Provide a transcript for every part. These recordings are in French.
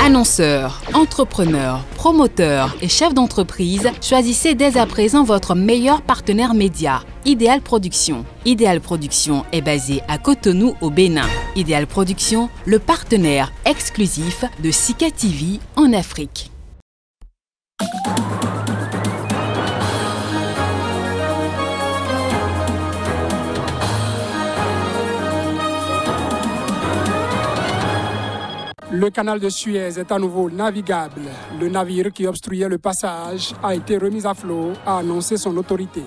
Annonceurs, entrepreneurs, promoteurs et chefs d'entreprise, choisissez dès à présent votre meilleur partenaire média, Ideal Production. Ideal Production est basé à Cotonou au Bénin. Ideal Production, le partenaire exclusif de Sika TV en Afrique. Le canal de Suez est à nouveau navigable. Le navire qui obstruait le passage a été remis à flot, a annoncé son autorité.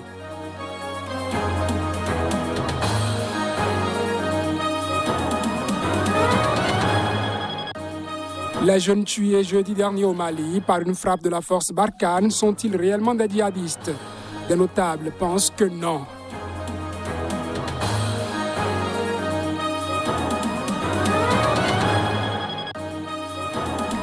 Les jeunes tués jeudi dernier au Mali par une frappe de la force Barkhane sont-ils réellement des djihadistes? Des notables pensent que non.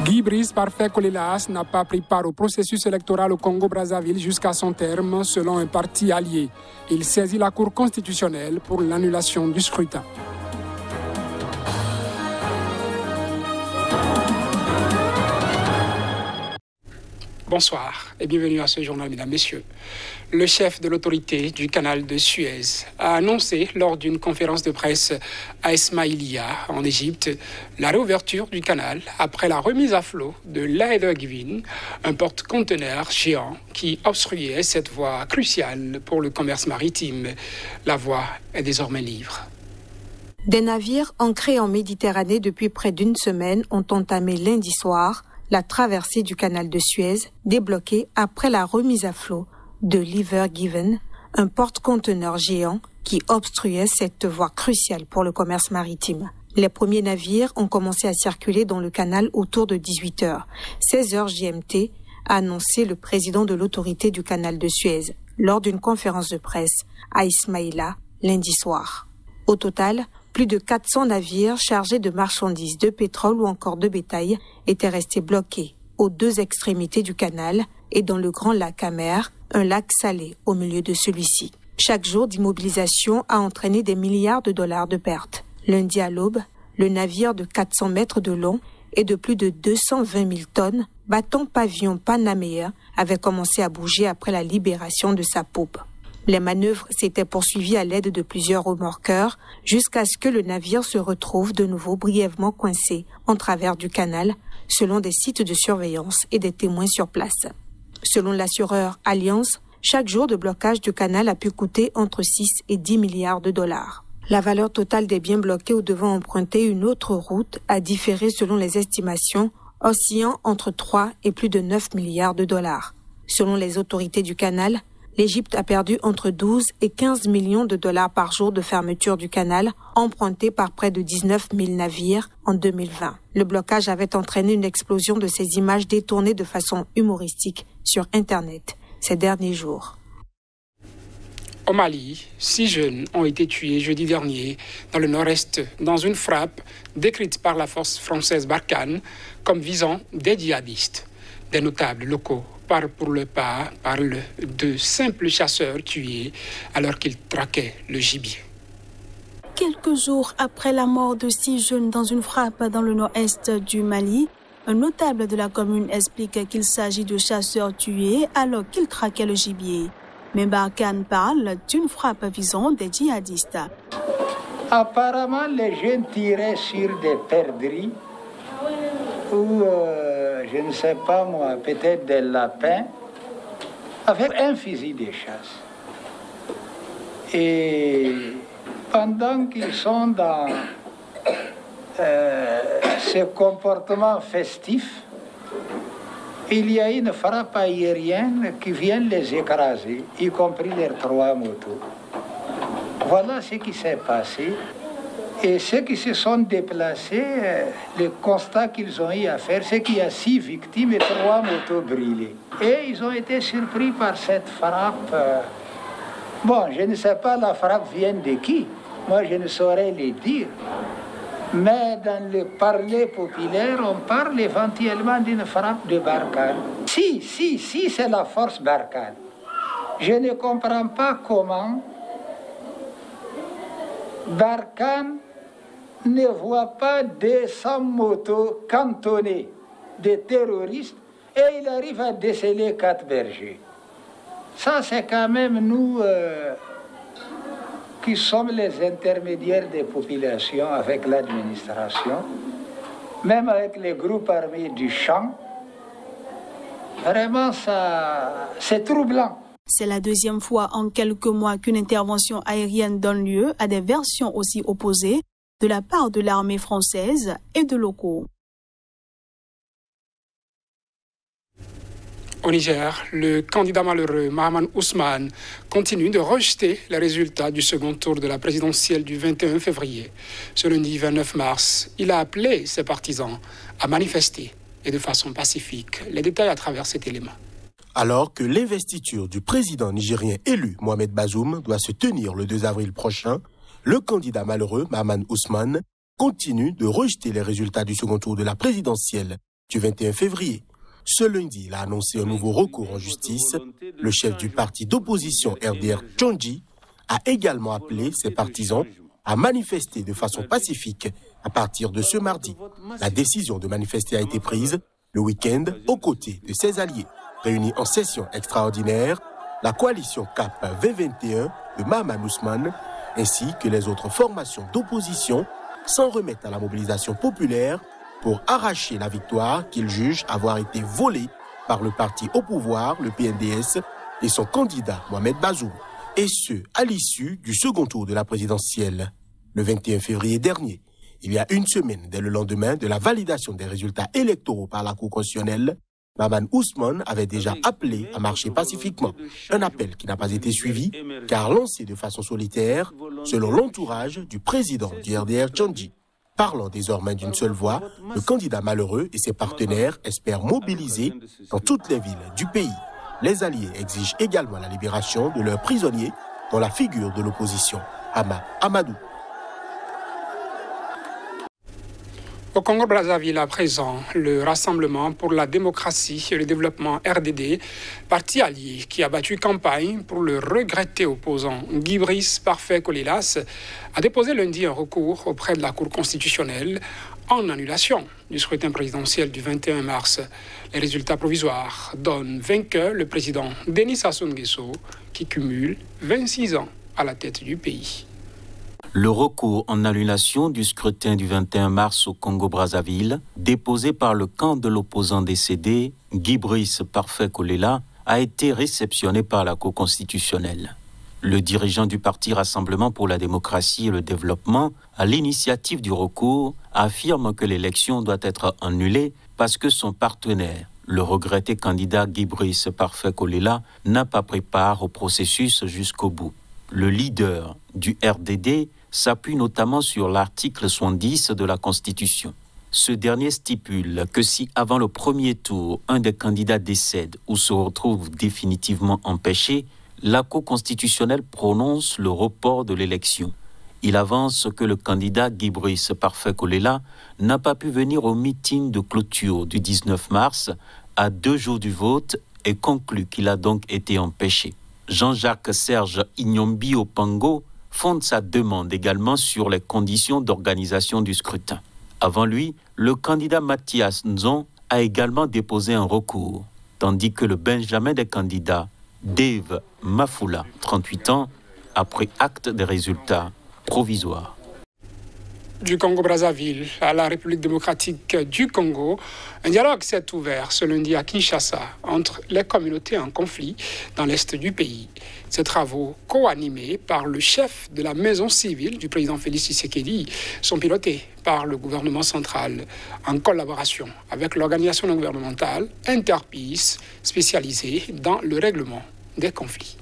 Guy Brice Parfait Kolelas n'a pas pris part au processus électoral au Congo-Brazzaville jusqu'à son terme, selon un parti allié. Il saisit la Cour constitutionnelle pour l'annulation du scrutin. Bonsoir et bienvenue à ce journal, mesdames, messieurs. Le chef de l'autorité du canal de Suez a annoncé lors d'une conférence de presse à Ismaïlia, en Égypte, la réouverture du canal après la remise à flot de l'Aïda-Givin, un porte-conteneurs géant qui obstruait cette voie cruciale pour le commerce maritime. La voie est désormais libre. Des navires ancrés en Méditerranée depuis près d'une semaine ont entamé lundi soir la traversée du canal de Suez, débloquée après la remise à flot de l'Ever Given, un porte-conteneurs géant qui obstruait cette voie cruciale pour le commerce maritime. Les premiers navires ont commencé à circuler dans le canal autour de 18h. 16h GMT, a annoncé le président de l'autorité du canal de Suez lors d'une conférence de presse à Ismaïla lundi soir. Au total, plus de 400 navires chargés de marchandises, de pétrole ou encore de bétail étaient restés bloqués aux deux extrémités du canal et dans le grand lac Amer, un lac salé au milieu de celui-ci. Chaque jour d'immobilisation a entraîné des milliards de dollars de pertes. Lundi à l'aube, le navire de 400 mètres de long et de plus de 220 000 tonnes, battant pavillon panaméen, avait commencé à bouger après la libération de sa poupe. Les manœuvres s'étaient poursuivies à l'aide de plusieurs remorqueurs jusqu'à ce que le navire se retrouve de nouveau brièvement coincé en travers du canal, selon des sites de surveillance et des témoins sur place. Selon l'assureur Allianz, chaque jour de blocage du canal a pu coûter entre 6 et 10 milliards de dollars. La valeur totale des biens bloqués ou devant emprunter une autre route a différé selon les estimations, oscillant entre 3 et plus de 9 milliards de dollars. Selon les autorités du canal, l'Égypte a perdu entre 12 et 15 millions de dollars par jour de fermeture du canal, emprunté par près de 19 000 navires en 2020. Le blocage avait entraîné une explosion de ces images détournées de façon humoristique sur Internet ces derniers jours. Au Mali, 6 jeunes ont été tués jeudi dernier dans le nord-est dans une frappe décrite par la force française Barkhane comme visant des djihadistes. Des notables locaux parlent de simples chasseurs tués alors qu'ils traquaient le gibier. Quelques jours après la mort de 6 jeunes dans une frappe dans le nord-est du Mali, un notable de la commune explique qu'il s'agit de chasseurs tués alors qu'ils traquaient le gibier. Mais Barkhane parle d'une frappe visant des djihadistes. Apparemment, les jeunes tiraient sur des perdrix ou, je ne sais pas moi, peut-être des lapins avec un fusil de chasse. Et pendant qu'ils sont dans ce comportement festif, il y a une frappe aérienne qui vient les écraser, y compris leurs 3 motos. Voilà ce qui s'est passé. Et ceux qui se sont déplacés, le constat qu'ils ont eu à faire, c'est qu'il y a 6 victimes et 3 motos brûlées. Et ils ont été surpris par cette frappe. Bon, je ne sais pas la frappe vient de qui. Moi, je ne saurais le dire. Mais dans le parler populaire, on parle éventuellement d'une frappe de Barkhane. Si, c'est la force Barkhane. Je ne comprends pas comment Barkhane ne voit pas 200 motos cantonnées des terroristes et il arrive à déceler 4 bergers. Ça, c'est quand même nous qui sommes les intermédiaires des populations avec l'administration, même avec les groupes armés du champ. Vraiment, ça, c'est troublant. C'est la deuxième fois en quelques mois qu'une intervention aérienne donne lieu à des versions aussi opposées de la part de l'armée française et de locaux. Au Niger, le candidat malheureux Mahaman Ousmane continue de rejeter les résultats du second tour de la présidentielle du 21 février. Ce lundi 29 mars, il a appelé ses partisans à manifester et de façon pacifique. Les détails à travers cet élément. Alors que l'investiture du président nigérien élu Mohamed Bazoum doit se tenir le 2 avril prochain, le candidat malheureux Mahaman Ousmane continue de rejeter les résultats du second tour de la présidentielle du 21 février. Ce lundi, il a annoncé un nouveau recours en justice. Le chef du parti d'opposition RDR Tchandji a également appelé ses partisans à manifester de façon pacifique à partir de ce mardi. La décision de manifester a été prise le week-end aux côtés de ses alliés. Réunis en session extraordinaire, la coalition CAP V21 de Mahaman Ousmane ainsi que les autres formations d'opposition s'en remettent à la mobilisation populaire pour arracher la victoire qu'ils jugent avoir été volée par le parti au pouvoir, le PNDS, et son candidat Mohamed Bazoum, et ce, à l'issue du second tour de la présidentielle. Le 21 février dernier, il y a une semaine dès le lendemain de la validation des résultats électoraux par la Cour constitutionnelle, Mahaman Ousmane avait déjà appelé à marcher pacifiquement, un appel qui n'a pas été suivi car lancé de façon solitaire selon l'entourage du président du RDR Tchandji. Parlant désormais d'une seule voix, le candidat malheureux et ses partenaires espèrent mobiliser dans toutes les villes du pays. Les alliés exigent également la libération de leurs prisonniers, dont la figure de l'opposition, Hama Amadou. Au Congo-Brazzaville, à présent, le Rassemblement pour la démocratie et le développement RDD, parti allié qui a battu campagne pour le regretté opposant Guy Brice Parfait Kolilas, a déposé lundi un recours auprès de la Cour constitutionnelle en annulation du scrutin présidentiel du 21 mars. Les résultats provisoires donnent vainqueur le président Denis Sassou Nguesso, qui cumule 26 ans à la tête du pays. Le recours en annulation du scrutin du 21 mars au Congo-Brazzaville, déposé par le camp de l'opposant décédé, Guy Brice Parfait Kolela, a été réceptionné par la Cour constitutionnelle. Le dirigeant du parti Rassemblement pour la démocratie et le développement, à l'initiative du recours, affirme que l'élection doit être annulée parce que son partenaire, le regretté candidat Guy Brice Parfait Kolela, n'a pas pris part au processus jusqu'au bout. Le leader du RDD s'appuie notamment sur l'article 70 de la Constitution. Ce dernier stipule que si avant le premier tour, un des candidats décède ou se retrouve définitivement empêché, la Cour constitutionnelle prononce le report de l'élection. Il avance que le candidat Guy Brice Parfait Kolela n'a pas pu venir au meeting de clôture du 19 mars à 2 jours du vote et conclut qu'il a donc été empêché. Jean-Jacques Serge Inyombi Opango fonde sa demande également sur les conditions d'organisation du scrutin. Avant lui, le candidat Mathias Nzon a également déposé un recours, tandis que le benjamin des candidats, Dave Mafula, 38 ans, a pris acte des résultats provisoires. Du Congo-Brazzaville à la République démocratique du Congo, un dialogue s'est ouvert ce lundi à Kinshasa entre les communautés en conflit dans l'est du pays. Ces travaux, co-animés par le chef de la maison civile du président Félix Tshisekedi, sont pilotés par le gouvernement central en collaboration avec l'organisation non gouvernementale Interpeace, spécialisée dans le règlement des conflits.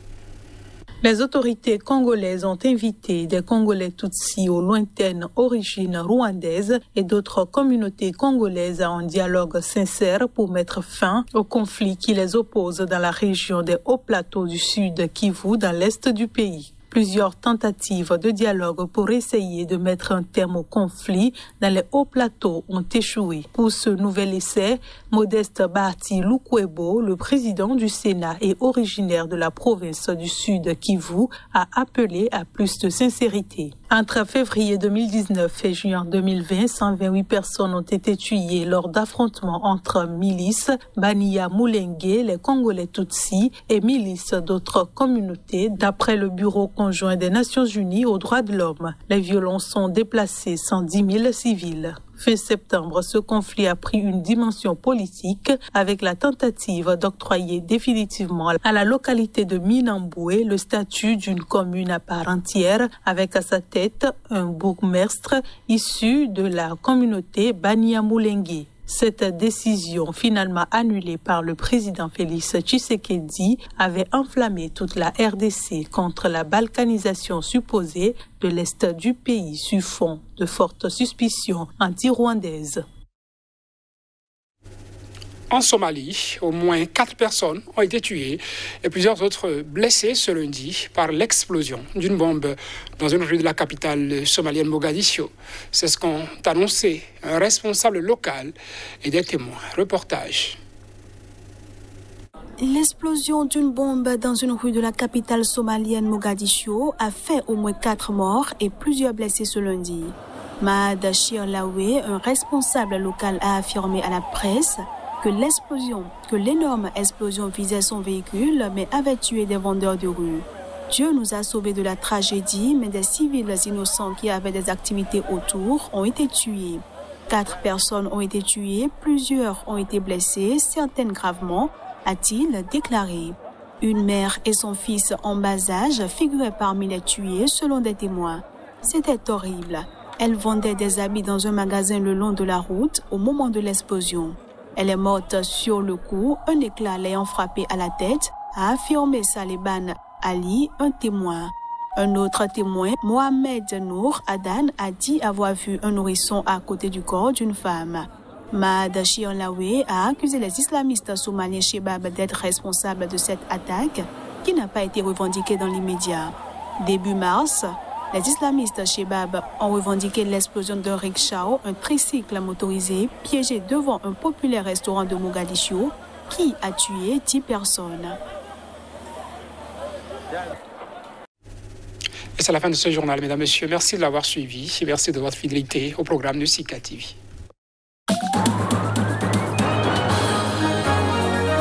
Les autorités congolaises ont invité des Congolais Tutsis aux lointaines origines rwandaises et d'autres communautés congolaises à un dialogue sincère pour mettre fin aux conflits qui les opposent dans la région des hauts plateaux du sud Kivu dans l'est du pays. Plusieurs tentatives de dialogue pour essayer de mettre un terme au conflit dans les hauts plateaux ont échoué. Pour ce nouvel essai, Modeste Bahati Lukwebo, le président du Sénat et originaire de la province du Sud Kivu, a appelé à plus de sincérité. Entre février 2019 et juin 2020, 128 personnes ont été tuées lors d'affrontements entre milices Bania Mulenge, les Congolais Tutsis et milices d'autres communautés, d'après le Bureau conjoint des Nations Unies aux droits de l'homme. Les violences ont déplacé 110 000 civils. Fin septembre, ce conflit a pris une dimension politique avec la tentative d'octroyer définitivement à la localité de Minamboué le statut d'une commune à part entière avec à sa tête un bourgmestre issu de la communauté Bania Mulenge. Cette décision, finalement annulée par le président Félix Tshisekedi, avait enflammé toute la RDC contre la balkanisation supposée de l'Est du pays sur fond de fortes suspicions anti-rwandaises. En Somalie, au moins 4 personnes ont été tuées et plusieurs autres blessées ce lundi par l'explosion d'une bombe dans une rue de la capitale somalienne Mogadiscio. C'est ce qu'ont annoncé un responsable local et des témoins. Reportage. L'explosion d'une bombe dans une rue de la capitale somalienne Mogadiscio a fait au moins 4 morts et plusieurs blessés ce lundi. Mahad Shirlawe, un responsable local, a affirmé à la presse que l'énorme explosion visait son véhicule mais avait tué des vendeurs de rue. Dieu nous a sauvés de la tragédie, mais des civils innocents qui avaient des activités autour ont été tués. 4 personnes ont été tuées, plusieurs ont été blessées, certaines gravement, a-t-il déclaré. Une mère et son fils en bas âge figuraient parmi les tués selon des témoins. C'était horrible. Elle vendait des habits dans un magasin le long de la route au moment de l'explosion. Elle est morte sur le coup, un éclat l'ayant frappée à la tête, a affirmé Saliban Ali, un témoin. Un autre témoin, Mohamed Nour Adan, a dit avoir vu un nourrisson à côté du corps d'une femme. Mahad Shirlawe a accusé les islamistes somaliens Shebab d'être responsables de cette attaque qui n'a pas été revendiquée dans l'immédiat. Début mars, les islamistes Shebab ont revendiqué l'explosion d'un rickshaw, un tricycle motorisé, piégé devant un populaire restaurant de Mogadiscio qui a tué 10 personnes. Et c'est la fin de ce journal, mesdames, messieurs. Merci de l'avoir suivi et merci de votre fidélité au programme de Sika TV.